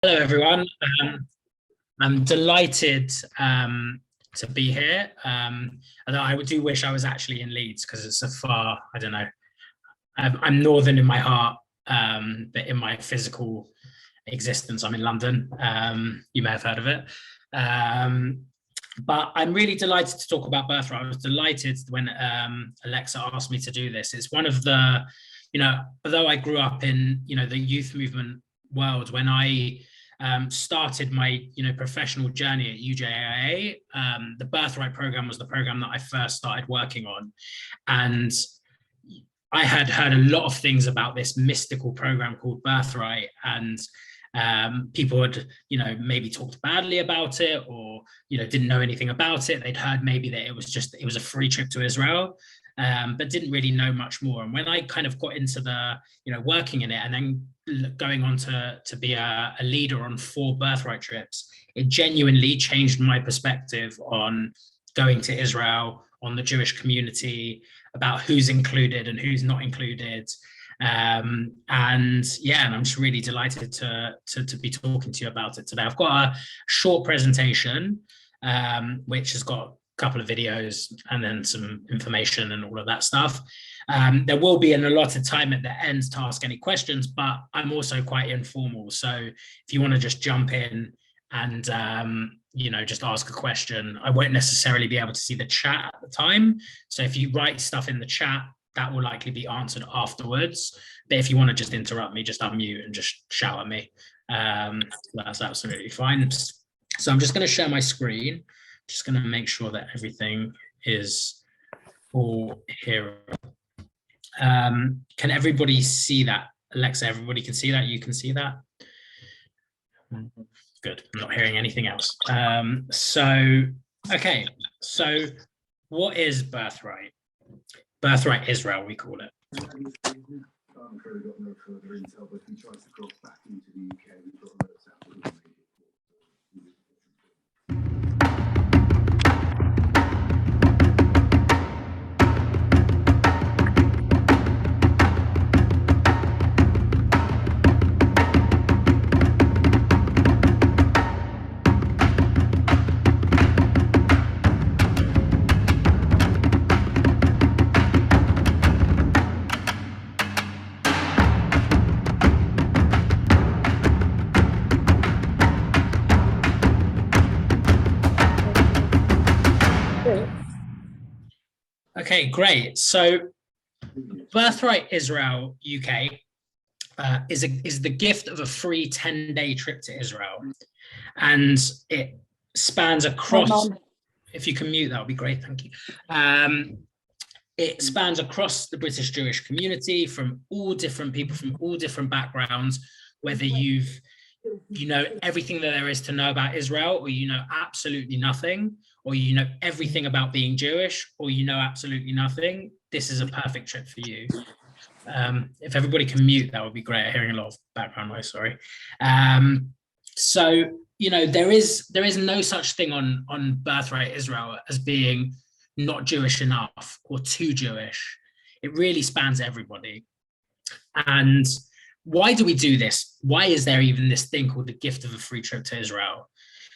Hello, everyone. I'm delighted to be here. Although I do wish I was actually in Leeds because it's a far, I don't know, I'm northern in my heart, but in my physical existence, I'm in London. You may have heard of it. Um, but I'm really delighted to talk about Birthright. I was delighted when Alexa asked me to do this. It's one of the, although I grew up in, the youth movement world, when I started my, professional journey at UJIA, the Birthright program was the program that I first started working on. And I had heard a lot of things about this mystical program called Birthright, and people had, maybe talked badly about it, or didn't know anything about it. They'd heard maybe that it was a free trip to Israel, but didn't really know much more. And when I kind of got into the, working in it, and then going on to be a leader on 4 Birthright trips, it genuinely changed my perspective on going to Israel, on the Jewish community, about who's included and who's not included. And I'm just really delighted to be talking to you about it today. I've got a short presentation, which has got a couple of videos and then some information and all of that stuff. There will be an allotted time at the end to ask any questions, but I'm also quite informal. So if you want to just jump in and just ask a question, I won't necessarily be able to see the chat at the time. So if you write stuff in the chat, that will likely be answered afterwards. But if you want to just interrupt me, just unmute and just shout at me. That's absolutely fine. So I'm just going to share my screen. Just going to make sure that everything is all here. Can everybody see that? Alexa, everybody can see that? You can see that? Good. I'm not hearing anything else. Okay. So what is Birthright? Birthright Israel, we call it. I'm afraid I've got no further intel, but if he tries to cross back into the UK, we've got alerts out that we can make it. Okay, great. So Birthright Israel UK is the gift of a free 10-day trip to Israel. And it spans across, if you can mute, that would be great, thank you. It spans across the British Jewish community, from all different people, from all different backgrounds, whether you know everything that there is to know about Israel, or you know absolutely nothing, or you know everything about being Jewish, or you know absolutely nothing. This is a perfect trip for you. If everybody can mute, that would be great. I'm hearing a lot of background noise, sorry. So, there is no such thing on Birthright Israel as being not Jewish enough or too Jewish. It really spans everybody. And why do we do this? Why is there even this thing called the gift of a free trip to Israel?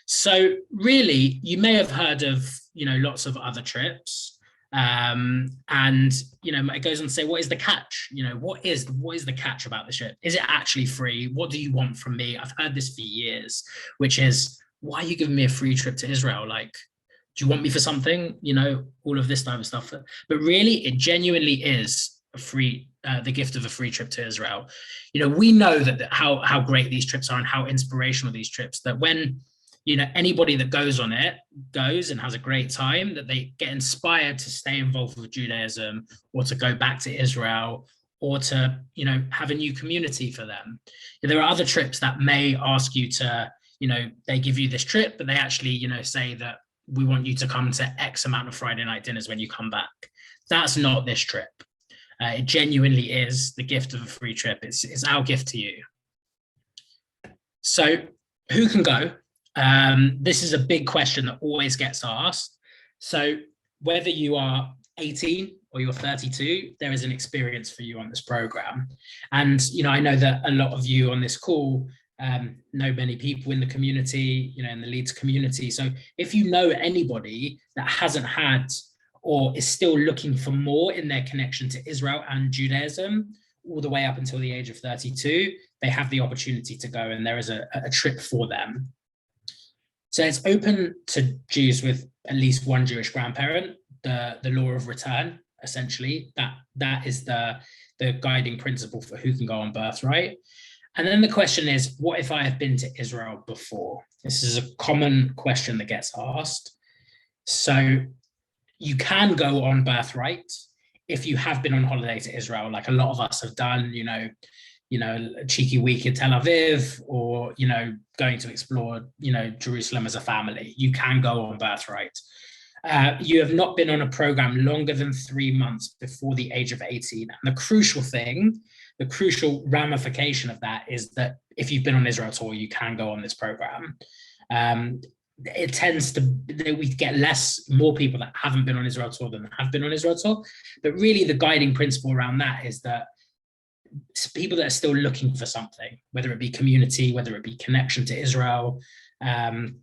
So really, you may have heard of, lots of other trips. It goes on to say, what is the catch? What is the catch about the trip? Is it actually free? What do you want from me? I've heard this for years, which is, why are you giving me a free trip to Israel? Like, do you want me for something? All of this type of stuff. But really, it genuinely is the gift of a free trip to Israel. We know that how great these trips are and how inspirational these trips, that when anybody that goes on it goes and has a great time, that they get inspired to stay involved with Judaism, or to go back to Israel, or to have a new community for them. There are other trips that may ask you to, they give you this trip, but they actually say that we want you to come to X amount of Friday night dinners when you come back. That's not this trip. It genuinely is the gift of a free trip. It's our gift to you. So who can go? This is a big question that always gets asked. So whether you are 18 or you're 32, there is an experience for you on this program. And, I know that a lot of you on this call know many people in the community, in the Leeds community. So if you know anybody that hasn't had or is still looking for more in their connection to Israel and Judaism, all the way up until the age of 32, they have the opportunity to go, and there is a trip for them. So it's open to Jews with at least one Jewish grandparent. The law of return, essentially, that is the guiding principle for who can go on Birthright. And then the question is, what if I have been to Israel before? This is a common question that gets asked. So you can go on Birthright if you have been on holiday to Israel, like a lot of us have done, a cheeky week in Tel Aviv, or, going to explore, Jerusalem as a family. You can go on Birthright. You have not been on a program longer than 3 months before the age of 18. And the crucial ramification of that is that if you've been on Israel tour, you can go on this program. It tends to, we get more people that haven't been on Israel tour than have been on Israel tour. But really the guiding principle around that is that people that are still looking for something, whether it be community, whether it be connection to Israel. And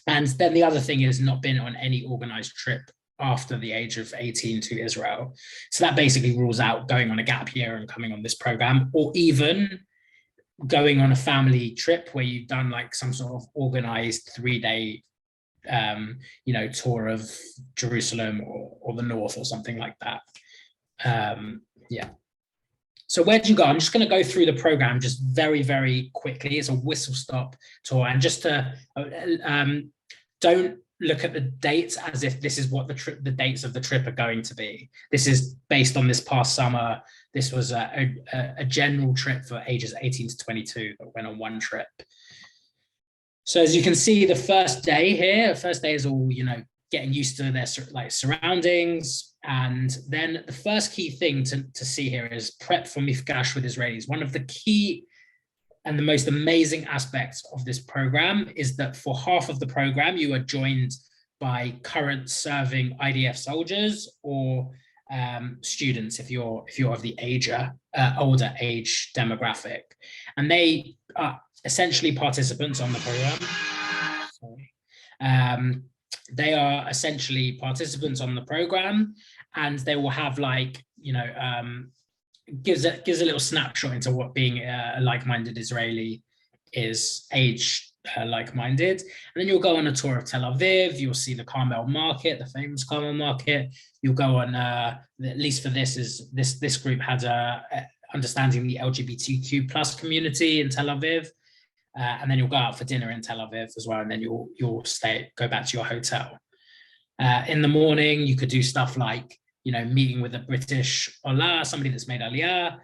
then the other thing is not been on any organized trip after the age of 18 to Israel. So that basically rules out going on a gap year and coming on this program, or even going on a family trip where you've done like some sort of organized 3-day tour of Jerusalem or the north or something like that. Yeah. So where do you go? I'm just going to go through the program just very, very quickly. It's a whistle-stop tour. And just to don't look at the dates as if this is what the dates of the trip are going to be. This is based on this past summer. This was a general trip for ages 18 to 22 that went on one trip. So as you can see, the first day is all, getting used to their surroundings. And then the first key thing to see here is prep for mifgash with Israelis. One of the key and the most amazing aspects of this program is that for half of the program, you are joined by current serving IDF soldiers or students if you're of the older age demographic. And they are essentially participants on the program. Sorry. They are essentially participants on the program, and they will have gives a little snapshot into what being a like-minded Israeli is, age like-minded. And then you'll go on a tour of Tel Aviv. You'll see the Carmel Market, the famous Carmel Market. You'll go on, at least for this group had understanding the LGBTQ plus community in Tel Aviv. And then you'll go out for dinner in Tel Aviv as well, and then you'll go back to your hotel. In the morning, you could do stuff like, meeting with a British Ola, somebody that's made Aliyah.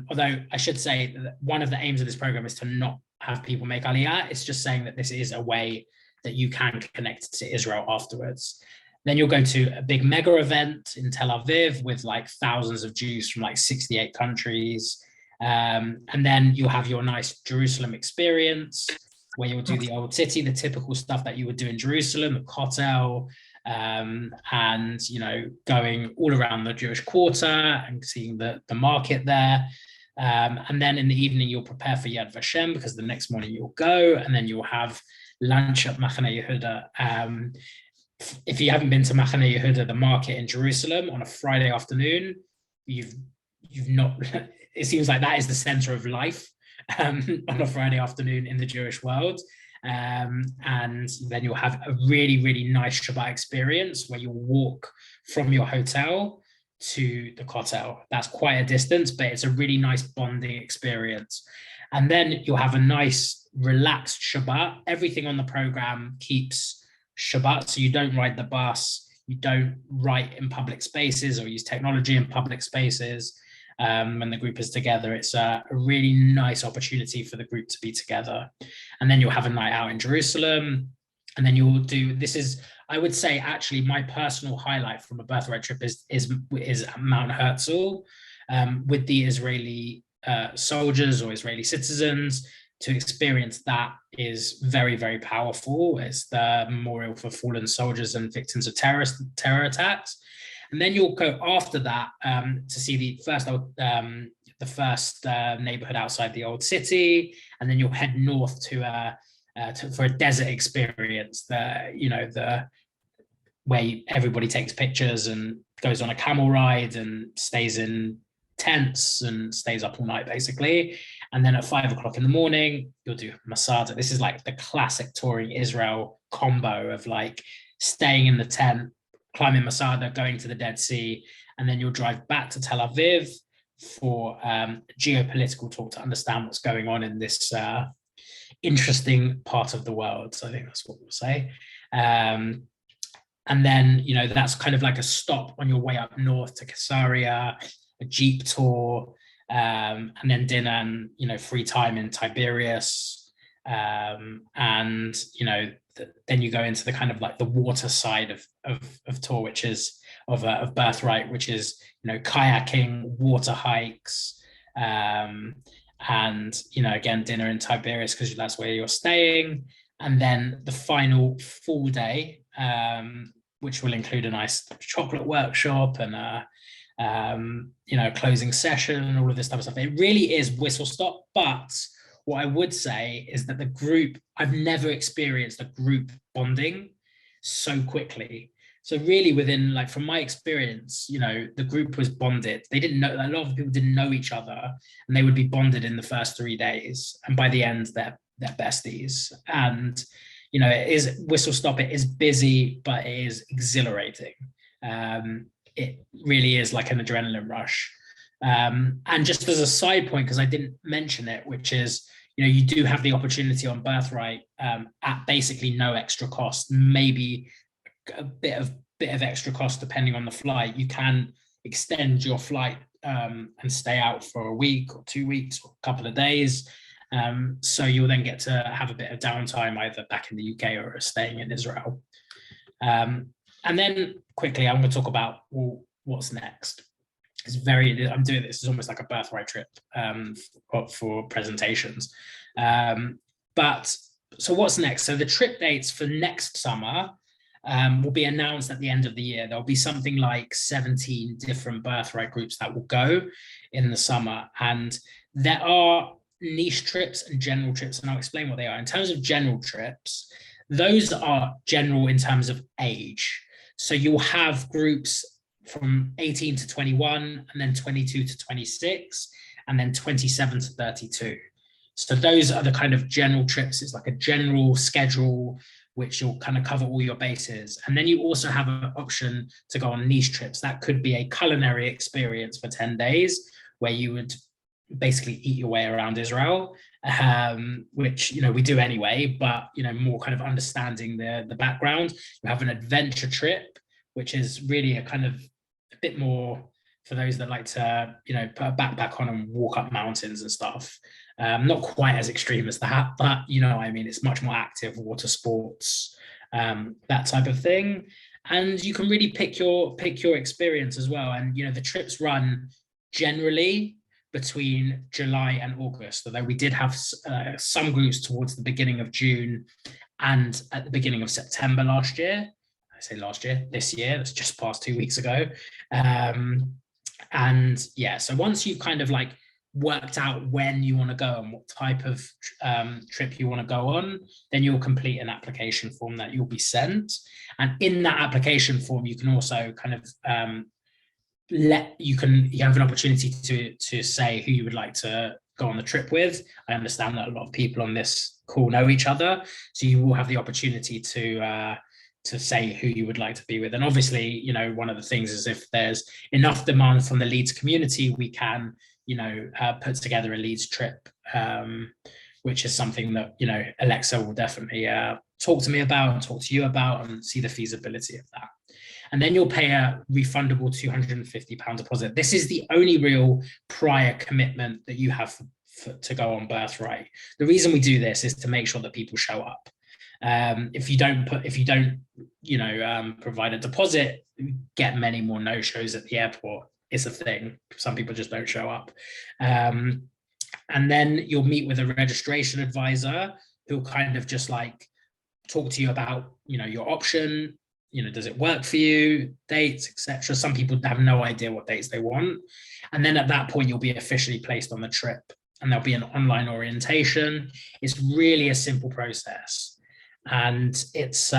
Although I should say that one of the aims of this program is to not have people make Aliyah. It's just saying that this is a way that you can connect to Israel afterwards. Then you'll go to a big mega event in Tel Aviv with like thousands of Jews from like 68 countries. And then you'll have your nice Jerusalem experience where you'll do the old city, the typical stuff that you would do in Jerusalem, the Kotel, and going all around the Jewish quarter and seeing the market there. And then in the evening, you'll prepare for Yad Vashem because the next morning you'll go, and then you'll have lunch at Machane Yehuda. If you haven't been to Machane Yehuda, the market in Jerusalem, on a Friday afternoon, you've not. It seems like that is the center of life on a Friday afternoon in the Jewish world. And then you'll have a really, really nice Shabbat experience where you'll walk from your hotel to the Kotel. That's quite a distance, but it's a really nice bonding experience. And then you'll have a nice relaxed Shabbat. Everything on the program keeps Shabbat, so you don't ride the bus, you don't write in public spaces or use technology in public spaces. When the group is together, it's a really nice opportunity for the group to be together. And then you'll have a night out in Jerusalem, and then you'll do, this is, I would say, actually my personal highlight from a Birthright trip is Mount Herzl with the Israeli soldiers or Israeli citizens. To experience that is very, very powerful. It's the memorial for fallen soldiers and victims of terror attacks. And then you'll go after that to see the the first neighborhood outside the old city, and then you'll head north for a desert experience. Where everybody takes pictures and goes on a camel ride and stays in tents and stays up all night basically. And then at 5 o'clock in the morning, you'll do Masada. This is like the classic touring Israel combo of like staying in the tent, climbing Masada, going to the Dead Sea, and then you'll drive back to Tel Aviv for geopolitical talk to understand what's going on in this interesting part of the world. So I think that's what we'll say. And then, that's kind of like a stop on your way up north to Caesarea, a Jeep tour, and then dinner and, free time in Tiberias. And, then you go into the kind of like the water side of tour, which is of Birthright, which is, kayaking, water hikes, and, again, dinner in Tiberias because that's where you're staying. And then the final full day, which will include a nice chocolate workshop and a closing session, all of this type of stuff. It really is whistle stop. But what I would say is that the group, I've never experienced a group bonding so quickly. So really within, like, from my experience, the group was bonded. They didn't know, a lot of people didn't know each other, and they would be bonded in the first 3 days. And by the end, they're besties. And it is whistle stop. It is busy, but it is exhilarating. It really is like an adrenaline rush. And just as a side point, because I didn't mention it, which is, you do have the opportunity on Birthright at basically no extra cost, maybe a bit of extra cost depending on the flight. You can extend your flight and stay out for a week or 2 weeks or a couple of days. So you'll then get to have a bit of downtime either back in the UK or staying in Israel. And then quickly, I'm going to talk about what's next. I'm doing this as almost like a Birthright trip for presentations. But so what's next? So the trip dates for next summer will be announced at the end of the year. There'll be something like 17 different Birthright groups that will go in the summer. And there are niche trips and general trips, and I'll explain what they are. In terms of general trips, those are general in terms of age. So you'll have groups from 18 to 21, and then 22 to 26, and then 27 to 32. So those are the kind of general trips. It's like a general schedule, which you'll kind of cover all your bases. And then you also have an option to go on niche trips. That could be a culinary experience for 10 days, where you would basically eat your way around Israel, which we do anyway, but more kind of understanding the background. You have an adventure trip, which is really a kind of a bit more for those that like to put a backpack on and walk up mountains and stuff. Not quite as extreme as that, but I mean, it's much more active, water sports, that type of thing. And you can really pick your experience as well. And the trips run generally between July and August, although we did have some groups towards the beginning of June and at the beginning of September last year. I say last year, this year, that's just past 2 weeks ago. And yeah, so once you've kind of like worked out when you want to go and what type of trip you want to go on, then you'll complete an application form that you'll be sent. And in that application form, you can also kind of you have an opportunity to say who you would like to go on the trip with. I understand that a lot of people on this call know each other, so you will have the opportunity to say who you would like to be with. And obviously, one of the things is if there's enough demand from the Leeds community, we can put together a Leeds trip, which is something that Alexa will definitely talk to me about and talk to you about and see the feasibility of that. And then you'll pay a refundable £250 deposit. This is the only real prior commitment that you have to go on Birthright. The reason we do this is to make sure that people show up. If you don't provide a deposit, you get many more no-shows at the airport. It's a thing. Some people just don't show up. And then you'll meet with a registration advisor who'll kind of just like talk to you about your option, does it work for you, dates, etc. Some people have no idea what dates they want. And then at that point, you'll be officially placed on the trip, and there'll be an online orientation. It's really a simple process. And it's,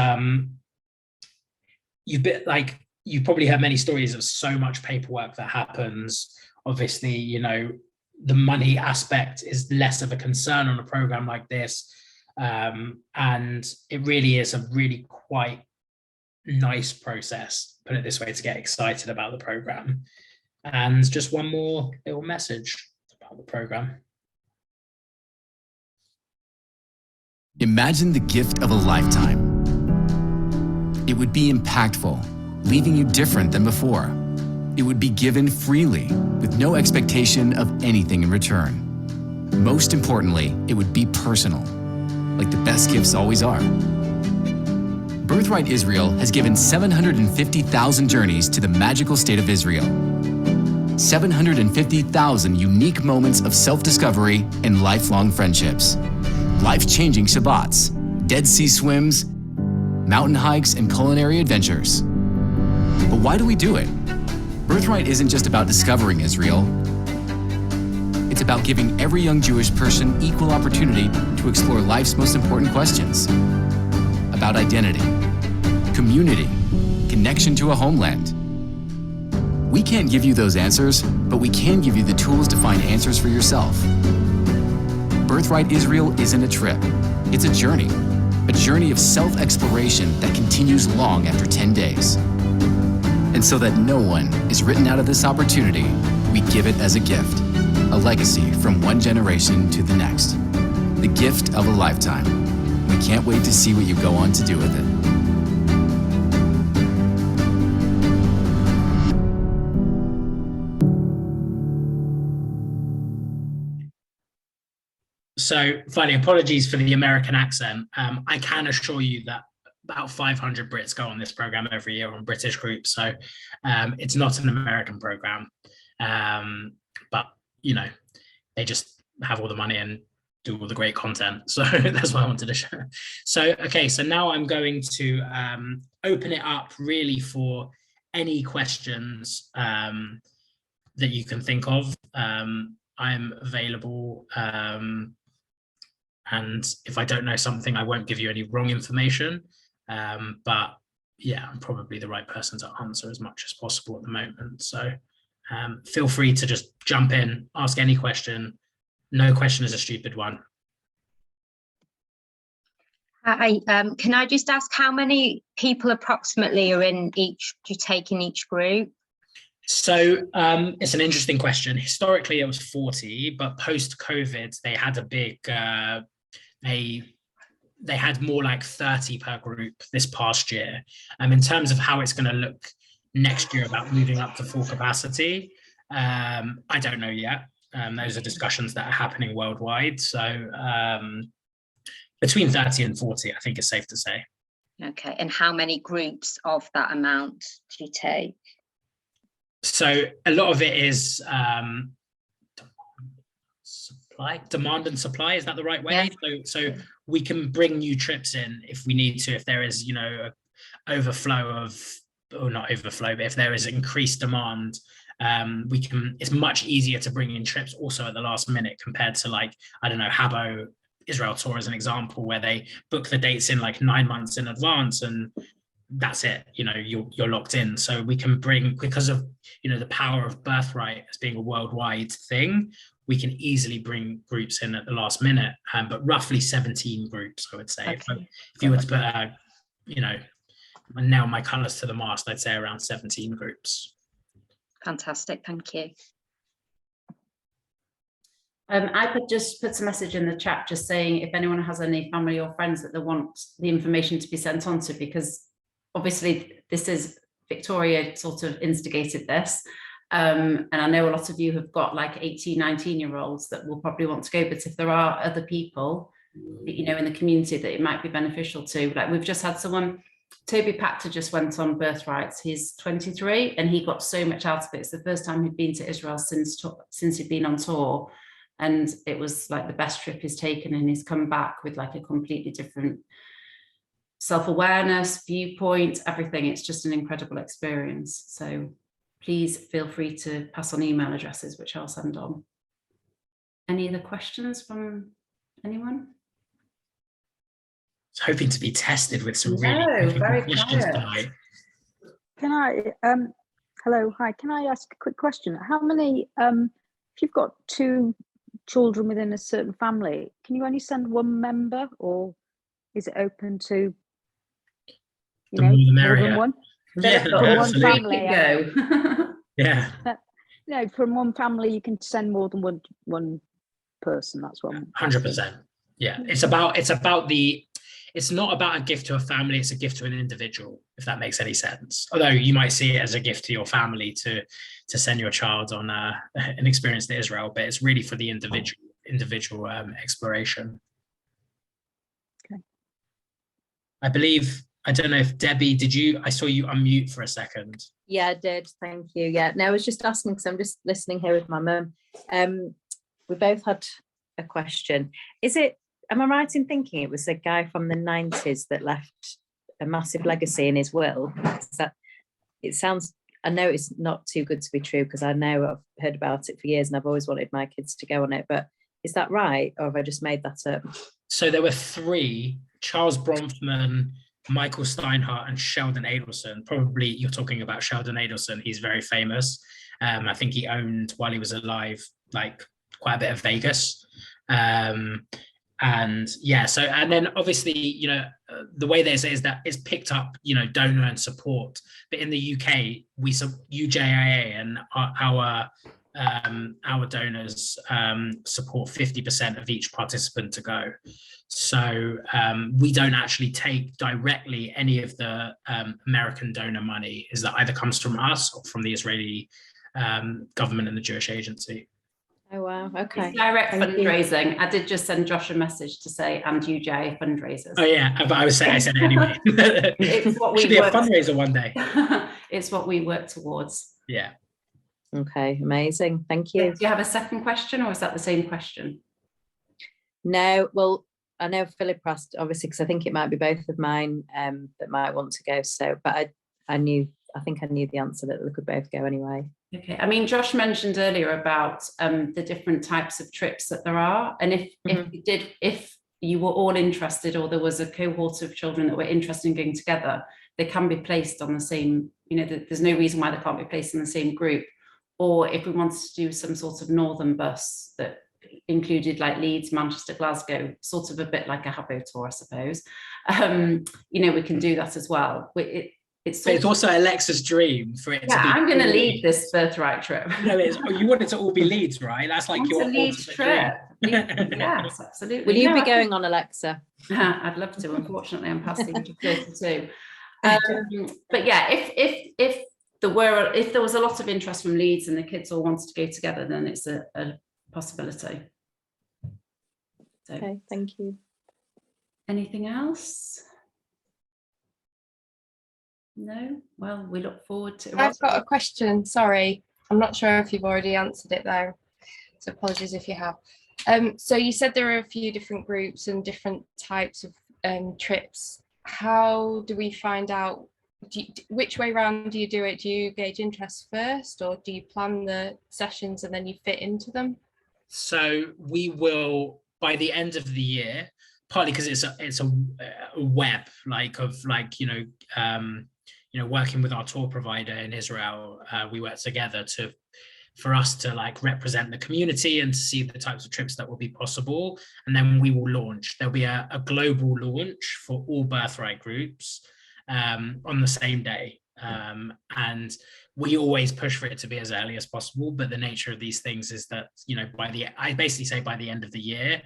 you've probably heard many stories of so much paperwork that happens. Obviously, the money aspect is less of a concern on a program like this. And it really is a really quite nice process, put it this way, to get excited about the program. And just one more little message about the program. Imagine the gift of a lifetime. It would be impactful, leaving you different than before. It would be given freely, with no expectation of anything in return. Most importantly, it would be personal, like the best gifts always are. Birthright Israel has given 750,000 journeys to the magical state of Israel. 750,000 unique moments of self-discovery and lifelong friendships. Life-changing Shabbats, Dead Sea swims, mountain hikes, and culinary adventures. But why do we do it? Birthright isn't just about discovering Israel. It's about giving every young Jewish person equal opportunity to explore life's most important questions. About identity, community, connection to a homeland. We can't give you those answers, but we can give you the tools to find answers for yourself. Birthright Israel isn't a trip. It's a journey of self-exploration that continues long after 10 days. And so that no one is written out of this opportunity, we give it as a gift, a legacy from one generation to the next. The gift of a lifetime. We can't wait to see what you go on to do with it. So finally, apologies for the American accent. I can assure you that about 500 Brits go on this program every year on British groups. So it's not an American program, but they just have all the money and do all the great content. So that's what I wanted to show. So, okay, so now I'm going to open it up really for any questions that you can think of. I'm available. And if I don't know something, I won't give you any wrong information. But yeah, I'm probably the right person to answer as much as possible at the moment. So feel free to just jump in, ask any question. No question is a stupid one. Hi, can I just ask how many people approximately are in each, do you take in each group? So it's an interesting question. Historically, it was 40, but post-COVID, they had a big, they had more like 30 per group this past year. In terms of how it's going to look next year about moving up to full capacity, I don't know yet. Those are discussions that are happening worldwide. So between 30 and 40, I think is safe to say. Okay, and how many groups of that amount do you take? So a lot of it is demand and supply. Is that the right way? Yeah. So we can bring new trips in if we need to, if there is, a overflow of, or not overflow, but if there is increased demand, we can, it's much easier to bring in trips also at the last minute compared to like, I don't know, Habbo Israel Tour as an example, where they book the dates in like 9 months in advance and that's it, you're locked in. So we can bring, because of, the power of Birthright as being a worldwide thing, we can easily bring groups in at the last minute, but roughly 17 groups, I would say. Okay. If you were to put, nail my colors to the mast, I'd say around 17 groups. Fantastic, thank you. I could just put a message in the chat just saying if anyone has any family or friends that they want the information to be sent on to, because obviously this is Victoria sort of instigated this. And I know a lot of you have got like 18, 19-year-olds that will probably want to go, but if there are other people, in the community that it might be beneficial to, like we've just had someone, Toby Pactor just went on Birthright. He's 23 and he got so much out of it. It's the first time he'd been to Israel since he'd been on tour. And it was like the best trip he's taken, and he's come back with like a completely different self-awareness, viewpoint, everything. It's just an incredible experience. So please feel free to pass on email addresses, which I'll send on. Any other questions from anyone? I was hoping to be tested with some No, really difficult very questions quiet. tonight. Can I, hello, hi, can I ask a quick question? How many, if you've got 2 children within a certain family, can you only send 1 member, or is it open to, The more the more merrier. than one? Yeah, From no, one absolutely. family, Go. Yeah. No, from one family you can send more than one person. That's what I'm 100%. Yeah, it's not about a gift to a family, it's a gift to an individual, if that makes any sense. Although you might see it as a gift to your family to send your child on an experience to Israel, but it's really for the individual exploration. Okay. I don't know if Debbie, I saw you unmute for a second. Yeah, I did. Thank you. Yeah, no, I was just asking because I'm just listening here with my mum. We both had a question. Am I right in thinking it was a guy from the 90s that left a massive legacy in his will? It sounds, I know it's not too good to be true because I know I've heard about it for years and I've always wanted my kids to go on it, but is that right? Or have I just made that up? So there were 3, Charles Bronfman, Michael Steinhardt, and Sheldon Adelson. Probably you're talking about Sheldon Adelson. He's very famous. I think he owned, while he was alive, like quite a bit of Vegas. And yeah, so, and then obviously, the way they say is that it's picked up, donor and support. But in the UK, UJIA and our donors support 50% of each participant to go. So we don't actually take directly any of the American donor money. Is that either comes from us or from the Israeli government and the Jewish agency. Oh, wow. Okay. It's direct Thank you. fundraising. I did just send Josh a message to say, and UJIA fundraisers. Oh yeah, but I said it anyway. It's what we should be a work- fundraiser one day. It's what we work towards. Yeah. Okay, amazing. Thank you. Do you have a second question, or is that the same question? No, well, I know Philip asked, obviously, because I think it might be both of mine that might want to go. So, but I think I knew the answer that they could both go anyway. Okay, I mean, Josh mentioned earlier about the different types of trips that there are, and if you were all interested, or there was a cohort of children that were interested in going together, they can be placed on the same. There's no reason why they can't be placed in the same group. Or if we wanted to do some sort of northern bus that included like Leeds, Manchester, Glasgow, sort of a bit like a Habbo tour, I suppose. We can do that as well. It's also Alexa's dream for it to be. Yeah, I'm going to lead this Birthright trip. No, you want it to all be Leeds, right? That's like your Leeds trip. Yes, absolutely. Will you be going on, Alexa? I'd love to. Unfortunately, I'm past the age of 32. But yeah, if there was a lot of interest from Leeds and the kids all wanted to go together, then it's a possibility. So, okay, thank you. Anything else? No? Well, we look forward to it. I've got a question. Sorry, I'm not sure if you've already answered it though, so apologies if you have. So you said there are a few different groups and different types of trips. How do we find out? Which way round do you do it? Do you gauge interest first, or do you plan the sessions and then you fit into them? So we will, by the end of the year, partly because it's a web working with our tour provider in Israel, we work together for us to represent the community and to see the types of trips that will be possible. And then we will launch. There'll be a global launch for all Birthright groups on the same day. And we always push for it to be as early as possible. But the nature of these things is that, I basically say by the end of the year.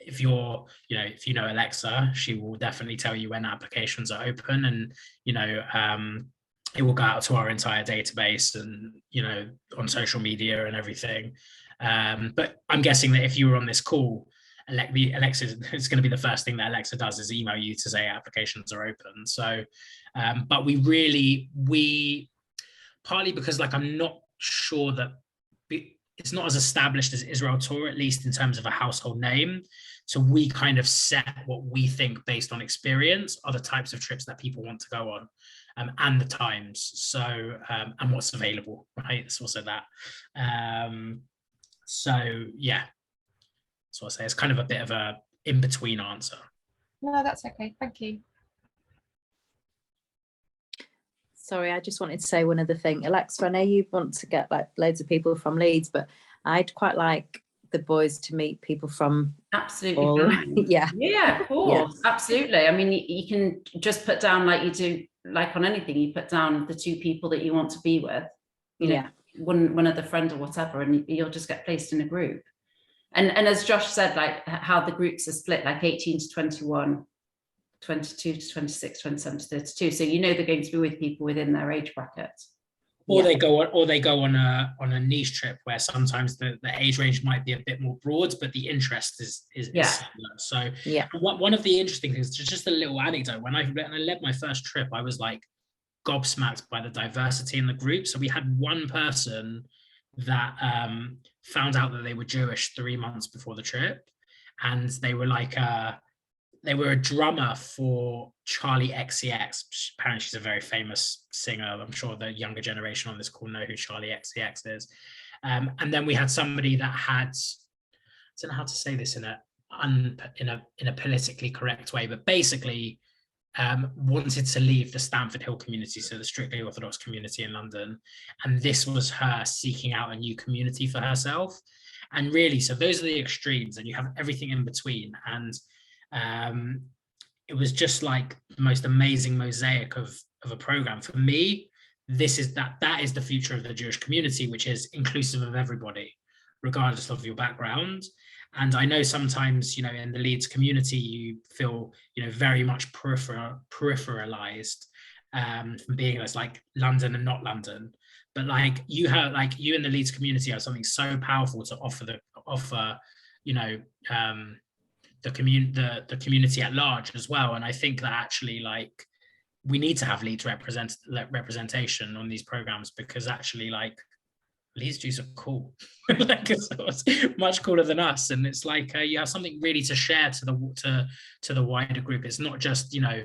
If you know Alexa, she will definitely tell you when applications are open, and it will go out to our entire database and on social media and everything. But I'm guessing that if you were on this call, Alexa is going to be the first thing that Alexa does is email you to say applications are open. So, but we partly because I'm not sure that it's not as established as Israel Tour, at least in terms of a household name. So we kind of set what we think based on experience are the types of trips that people want to go on, and the times. So and what's available, right? It's also that. So yeah, that's what I say. It's kind of a bit of a in-between answer. No, that's okay. Thank you. Sorry, I just wanted to say one other thing. Alexa, I know you want to get like loads of people from Leeds, but I'd quite like the boys to meet people from Absolutely all. fine. Yeah. Of course. Absolutely. I mean, you can just put down, like you do, like on anything, you put down the 2 people that you want to be with, you know, one other friend or whatever, and you'll just get placed in a group. And as Josh said, like how the groups are split, like 18 to 21, 22 to 26, 27 to 32. So you know they're going to be with people within their age bracket. Or they go on a niche trip where sometimes the age range might be a bit more broad, but the interest is similar. So one of the interesting things, just a little anecdote, when I led my first trip, I was like gobsmacked by the diversity in the group. So we had one person that found out that they were Jewish 3 months before the trip, and they were like they were a drummer for Charlie XCX. Apparently she's a very famous singer. I'm sure the younger generation on this call know who Charlie XCX is. And then we had somebody that had, I don't know how to say this in a politically correct way, but basically wanted to leave the Stamford Hill community, so the strictly Orthodox community in London. And this was her seeking out a new community for herself. And really, so those are the extremes, and you have everything in between. And it was just like the most amazing mosaic of a program. For me, that is the future of the Jewish community, which is inclusive of everybody, regardless of your background. And I know sometimes, you know, in the Leeds community, you feel, you know, very much peripheralized from being as like London and not London. But like you in the Leeds community have something so powerful to offer, you know, the community at large as well. And I think that actually, like, we need to have Leeds representation on these programs, because actually, like, Leeds Jews are cool. Like, it's much cooler than us, and it's like you have something really to share to the wider group. It's not just, you know,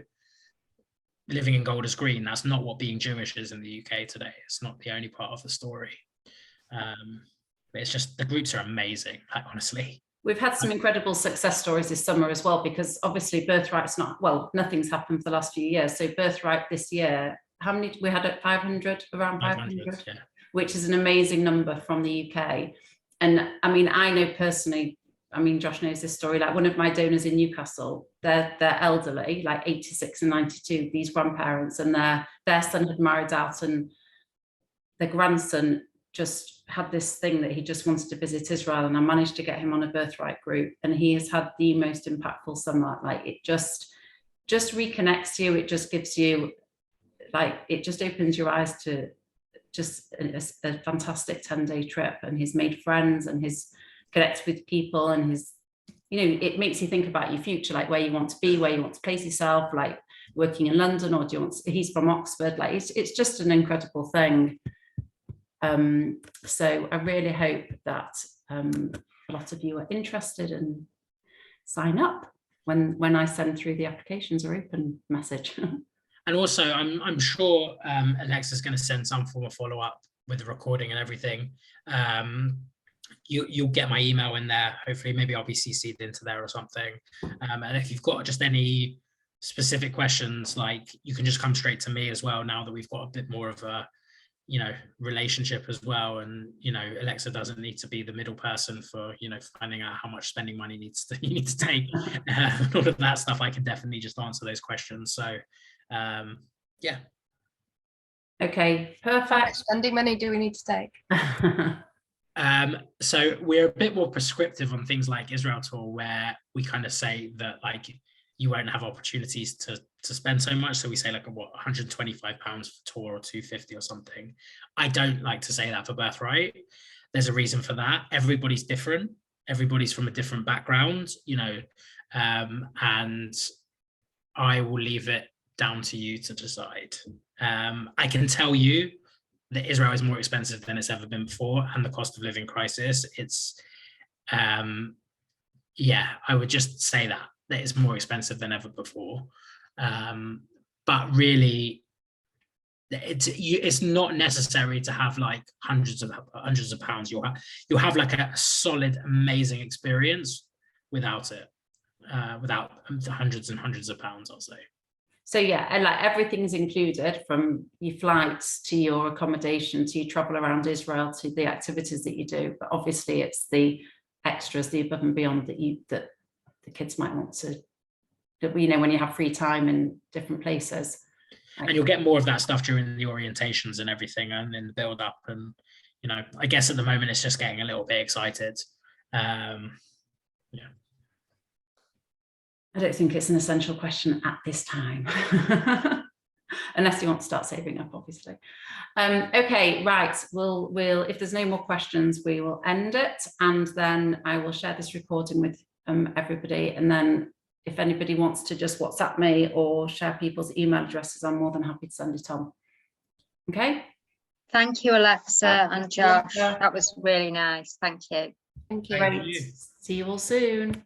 living in Golders Green. That's not what being Jewish is in the UK today. It's not the only part of the story. But it's just, the groups are amazing, like, honestly. We've had some incredible success stories this summer as well, because obviously Birthright's not, well, nothing's happened for the last few years. So Birthright this year, how many, we had at 500, around 500, yeah. Which is an amazing number from the UK. And I mean, I know personally, I mean, Josh knows this story, like one of my donors in Newcastle, they're elderly, like 86 and 92, these grandparents, and their son had married out, and their grandson just had this thing that he just wanted to visit Israel, and I managed to get him on a Birthright group, and he has had the most impactful summer. Like, it just reconnects you. It just gives you, like, it just opens your eyes to just a fantastic 10-day trip, and he's made friends, and he's connected with people, and he's, you know, it makes you think about your future, like where you want to be, where you want to place yourself, like working in London, or do you want to, he's from Oxford, like it's just an incredible thing. So I really hope that a lot of you are interested and sign up when I send through the applications or open message. And also, I'm sure Alexa's going to send some form of follow-up with the recording and everything. You'll get my email in there. Hopefully, maybe I'll be CC'd into there or something. And if you've got just any specific questions, like, you can just come straight to me as well, now that we've got a bit more of a, you know, relationship as well. And, you know, Alexa doesn't need to be the middle person for, you know, finding out how much spending money you need to take. All of that stuff, I can definitely just answer those questions. So yeah. Okay, perfect. How much spending money do we need to take? So we're a bit more prescriptive on things like Israel Tour, where we kind of say that, like, you won't have opportunities to spend so much. So we say, like, what, £125 for tour, or 250 or something. I don't like to say that for Birthright. There's a reason for that. Everybody's different. Everybody's from a different background, you know, and I will leave it down to you to decide. I can tell you that Israel is more expensive than it's ever been before, and the cost of living crisis, it's yeah, I would just say that it's more expensive than ever before. But really, it's not necessary to have like hundreds of pounds. You'll have like a solid, amazing experience without it, without the hundreds and hundreds of pounds, I'll say. So yeah, and like everything's included, from your flights to your accommodation to your travel around Israel to the activities that you do. But obviously, it's the extras, the above and beyond that the kids might want to, you know, when you have free time in different places. And you'll get more of that stuff during the orientations and everything, and in the build up. And, you know, I guess at the moment it's just getting a little bit excited. Yeah. I don't think it's an essential question at this time, unless you want to start saving up, obviously. Okay, right. We'll if there's no more questions, we will end it, and then I will share this recording with everybody. And then if anybody wants to just WhatsApp me or share people's email addresses, I'm more than happy to send it on. Okay. Thank you, Alexa and Josh. That was really nice. Thank you. Thank you. Great. See you all soon.